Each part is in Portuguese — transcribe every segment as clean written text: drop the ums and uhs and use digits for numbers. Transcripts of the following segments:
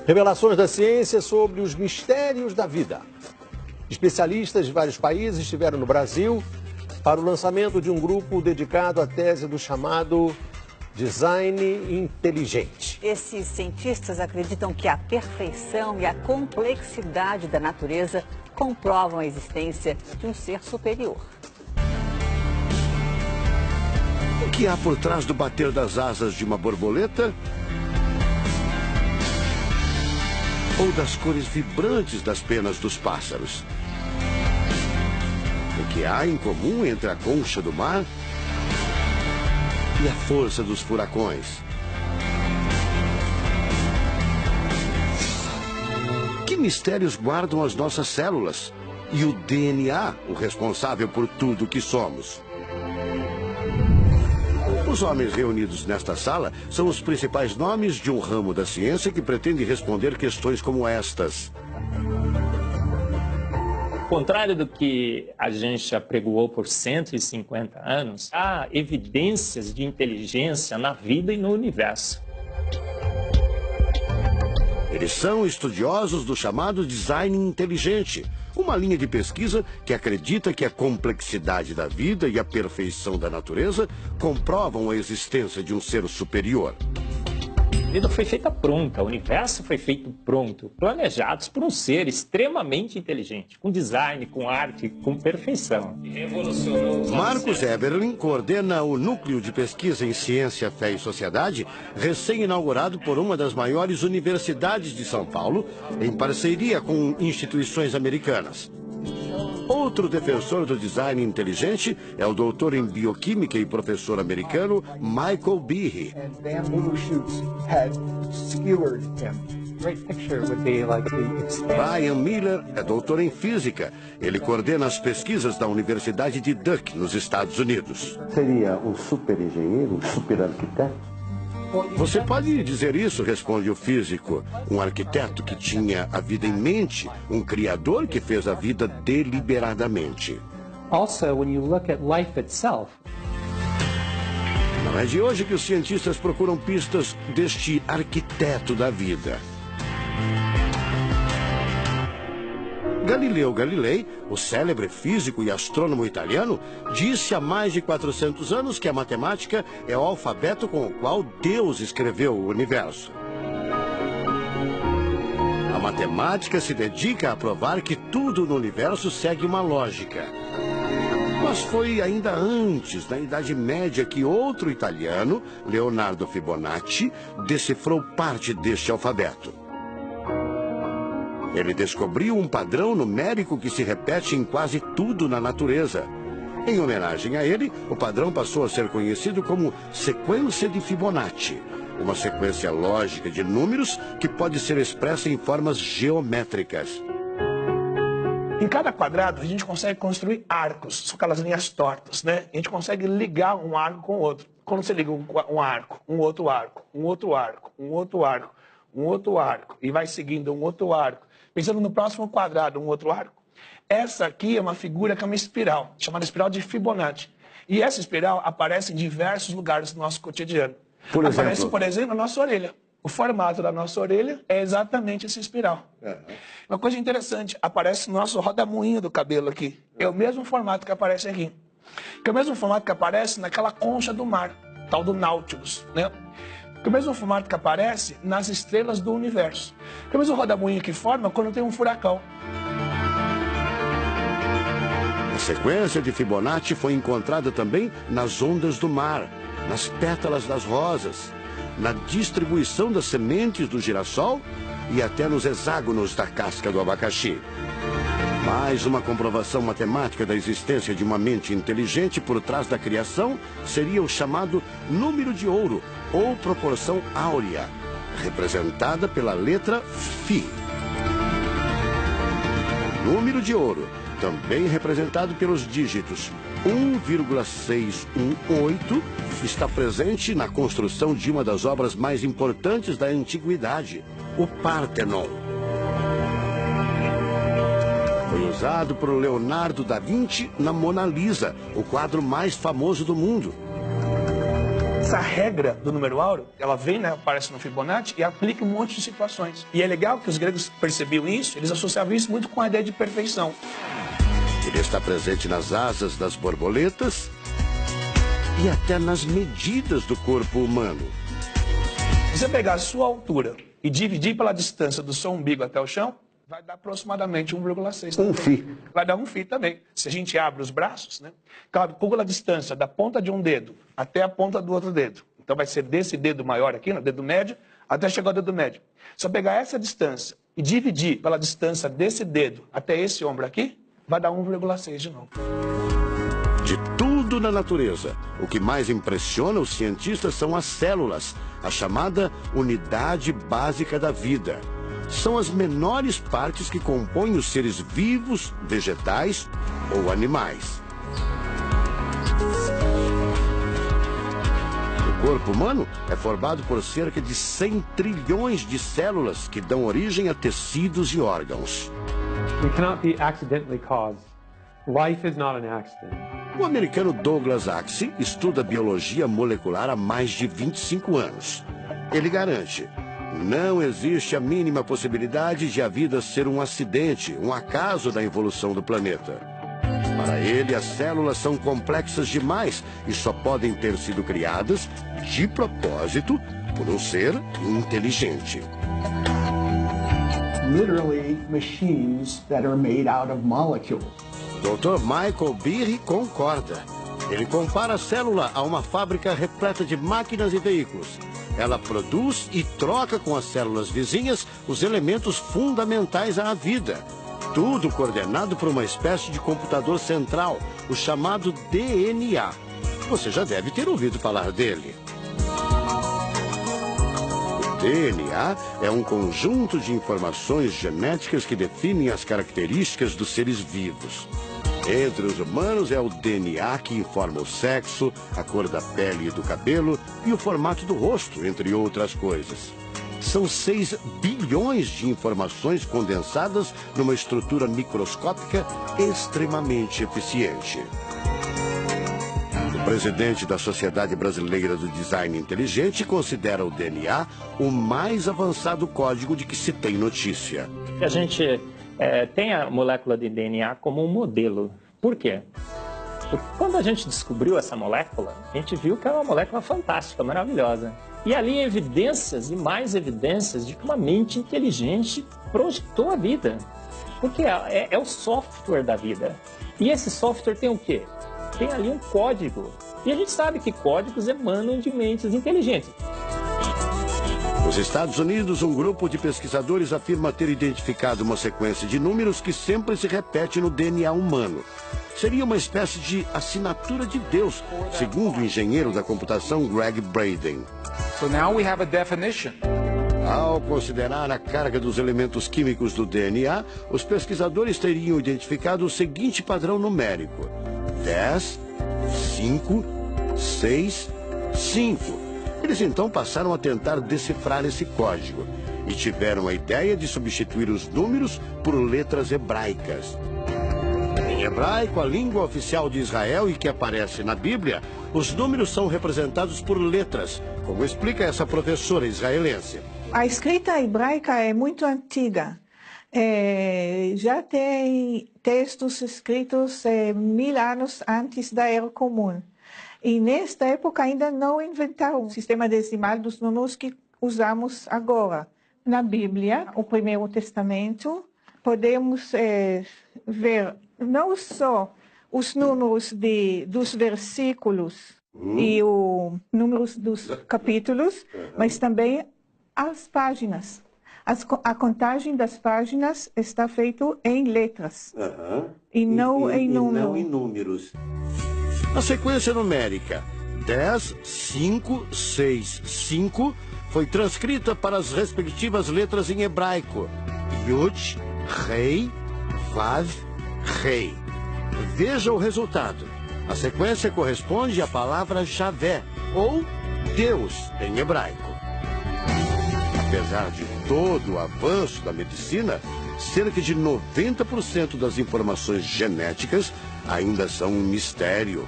Revelações da ciência sobre os mistérios da vida. Especialistas de vários países estiveram no Brasil para o lançamento de um grupo dedicado à tese do chamado design inteligente. Esses cientistas acreditam que a perfeição e a complexidade da natureza comprovam a existência de um ser superior. O que há por trás do bater das asas de uma borboleta? Ou das cores vibrantes das penas dos pássaros? O que há em comum entre a concha do mar e a força dos furacões? Que mistérios guardam as nossas células e o DNA, o responsável por tudo que somos? Os homens reunidos nesta sala são os principais nomes de um ramo da ciência que pretende responder questões como estas. Ao contrário do que a gente já apregoou por 150 anos, há evidências de inteligência na vida e no universo. Eles são estudiosos do chamado design inteligente, uma linha de pesquisa que acredita que a complexidade da vida e a perfeição da natureza comprovam a existência de um ser superior. A vida foi feita pronta, o universo foi feito pronto, planejados por um ser extremamente inteligente, com design, com arte, com perfeição. Marcos Eberlin coordena o Núcleo de Pesquisa em Ciência, Fé e Sociedade, recém-inaugurado por uma das maiores universidades de São Paulo, em parceria com instituições americanas. Outro defensor do design inteligente é o doutor em bioquímica e professor americano Michael Behe. Brian Miller é doutor em física. Ele coordena as pesquisas da Universidade de Duke, nos Estados Unidos. Seria um super engenheiro, um super arquiteto? Você pode dizer isso, responde o físico. Um arquiteto que tinha a vida em mente, um criador que fez a vida deliberadamente. Also, when you look at life itself, não é de hoje que os cientistas procuram pistas deste arquiteto da vida. Galileu Galilei, o célebre físico e astrônomo italiano, disse há mais de 400 anos que a matemática é o alfabeto com o qual Deus escreveu o universo. A matemática se dedica a provar que tudo no universo segue uma lógica. Mas foi ainda antes, na Idade Média, que outro italiano, Leonardo Fibonacci, decifrou parte deste alfabeto. Ele descobriu um padrão numérico que se repete em quase tudo na natureza. Em homenagem a ele, o padrão passou a ser conhecido como sequência de Fibonacci, uma sequência lógica de números que pode ser expressa em formas geométricas. Em cada quadrado, a gente consegue construir arcos, são aquelas linhas tortas, né? A gente consegue ligar um arco com o outro. Quando você liga um arco, um outro arco, um outro arco, um outro arco, um outro arco, e vai seguindo um outro arco, pensando no próximo quadrado, um outro arco. Essa aqui é uma figura que é uma espiral, chamada espiral de Fibonacci. E essa espiral aparece em diversos lugares do nosso cotidiano. Aparece, por exemplo, na nossa orelha. O formato da nossa orelha é exatamente essa espiral. Uma coisa interessante, aparece no nosso rodamuinho do cabelo aqui. É o mesmo formato que aparece aqui. Que é o mesmo formato que aparece naquela concha do mar, tal do Nautilus, né? Que é o mesmo formato que aparece nas estrelas do universo. Que é o mesmo rodamuinho que forma quando tem um furacão. A sequência de Fibonacci foi encontrada também nas ondas do mar, nas pétalas das rosas, na distribuição das sementes do girassol e até nos hexágonos da casca do abacaxi. Mais uma comprovação matemática da existência de uma mente inteligente por trás da criação seria o chamado número de ouro, ou proporção áurea, representada pela letra Φ. O número de ouro, também representado pelos dígitos 1,618, está presente na construção de uma das obras mais importantes da antiguidade, o Parthenon. Foi usado por Leonardo da Vinci na Mona Lisa, o quadro mais famoso do mundo. Essa regra do número áureo, ela vem, né, aparece no Fibonacci e aplica um monte de situações. E é legal que os gregos percebiam isso, eles associavam isso muito com a ideia de perfeição. Ele está presente nas asas das borboletas e até nas medidas do corpo humano. Se você pegar a sua altura e dividir pela distância do seu umbigo até o chão, vai dar aproximadamente 1,6. Um φ. Vai dar um φ também. Se a gente abre os braços, né, calcula a distância da ponta de um dedo até a ponta do outro dedo. Então vai ser desse dedo maior aqui, no dedo médio, até chegar ao dedo médio. Se eu pegar essa distância e dividir pela distância desse dedo até esse ombro aqui, vai dar 1,6 de novo. De tudo na natureza, o que mais impressiona os cientistas são as células, a chamada unidade básica da vida. São as menores partes que compõem os seres vivos, vegetais ou animais. O corpo humano é formado por cerca de 100 trilhões de células que dão origem a tecidos e órgãos. We cannot be accidentally caused. Life is not an accident. O americano Douglas Axie estuda biologia molecular há mais de 25 anos. Ele garante: não existe a mínima possibilidade de a vida ser um acidente, um acaso da evolução do planeta. Para ele, as células são complexas demais e só podem ter sido criadas, de propósito, por um ser inteligente. Literally machines that are made out of molecules. Dr. Michael Behe concorda. Ele compara a célula a uma fábrica repleta de máquinas e veículos. Ela produz e troca com as células vizinhas os elementos fundamentais à vida. Tudo coordenado por uma espécie de computador central, o chamado DNA. Você já deve ter ouvido falar dele. O DNA é um conjunto de informações genéticas que definem as características dos seres vivos. Entre os humanos é o DNA que informa o sexo, a cor da pele e do cabelo e o formato do rosto, entre outras coisas. São 6 bilhões de informações condensadas numa estrutura microscópica extremamente eficiente. O presidente da Sociedade Brasileira do Design Inteligente considera o DNA o mais avançado código de que se tem notícia. A gente tem a molécula de DNA como um modelo. Por quê? Porque quando a gente descobriu essa molécula, a gente viu que é uma molécula fantástica, maravilhosa. E ali evidências e mais evidências de que uma mente inteligente projetou a vida. Porque é o software da vida. E esse software tem o quê? Tem ali um código. E a gente sabe que códigos emanam de mentes inteligentes. Nos Estados Unidos, um grupo de pesquisadores afirma ter identificado uma sequência de números que sempre se repete no DNA humano. Seria uma espécie de assinatura de Deus, segundo o engenheiro da computação Greg Braden. So now we have a definition. Ao considerar a carga dos elementos químicos do DNA, os pesquisadores teriam identificado o seguinte padrão numérico: 10, 5, 6, 5. Eles então passaram a tentar decifrar esse código e tiveram a ideia de substituir os números por letras hebraicas. Em hebraico, a língua oficial de Israel e que aparece na Bíblia, os números são representados por letras, como explica essa professora israelense. A escrita hebraica é muito antiga. Já tem textos escritos 1000 anos antes da Era Comum. E nesta época ainda não inventaram o sistema decimal dos números que usamos agora. Na Bíblia, o Primeiro Testamento, podemos ver não só os números dos versículos e os números dos capítulos, mas também as páginas. A contagem das páginas está feita em letras e não em números. A sequência numérica 10, 5, 6, 5 foi transcrita para as respectivas letras em hebraico: Yud, Rei, Vav, Rei. Veja o resultado. A sequência corresponde à palavra Javé, ou Deus em hebraico. Apesar de todo o avanço da medicina, cerca de 90% das informações genéticas ainda são um mistério.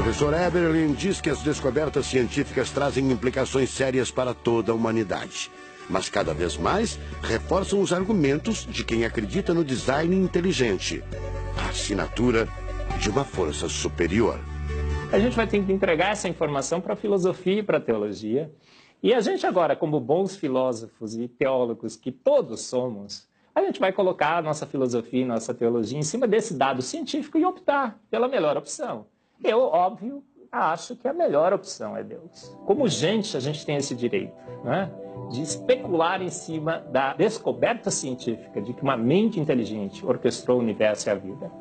professor Eberlin diz que as descobertas científicas trazem implicações sérias para toda a humanidade. Mas cada vez mais reforçam os argumentos de quem acredita no design inteligente, a assinatura de uma força superior. A gente vai ter que entregar essa informação para a filosofia e para a teologia. E a gente agora, como bons filósofos e teólogos que todos somos, a gente vai colocar a nossa filosofia e nossa teologia em cima desse dado científico e optar pela melhor opção. Eu, óbvio, acho que a melhor opção é Deus. Como gente, a gente tem esse direito, né, de especular em cima da descoberta científica de que uma mente inteligente orquestrou o universo e a vida.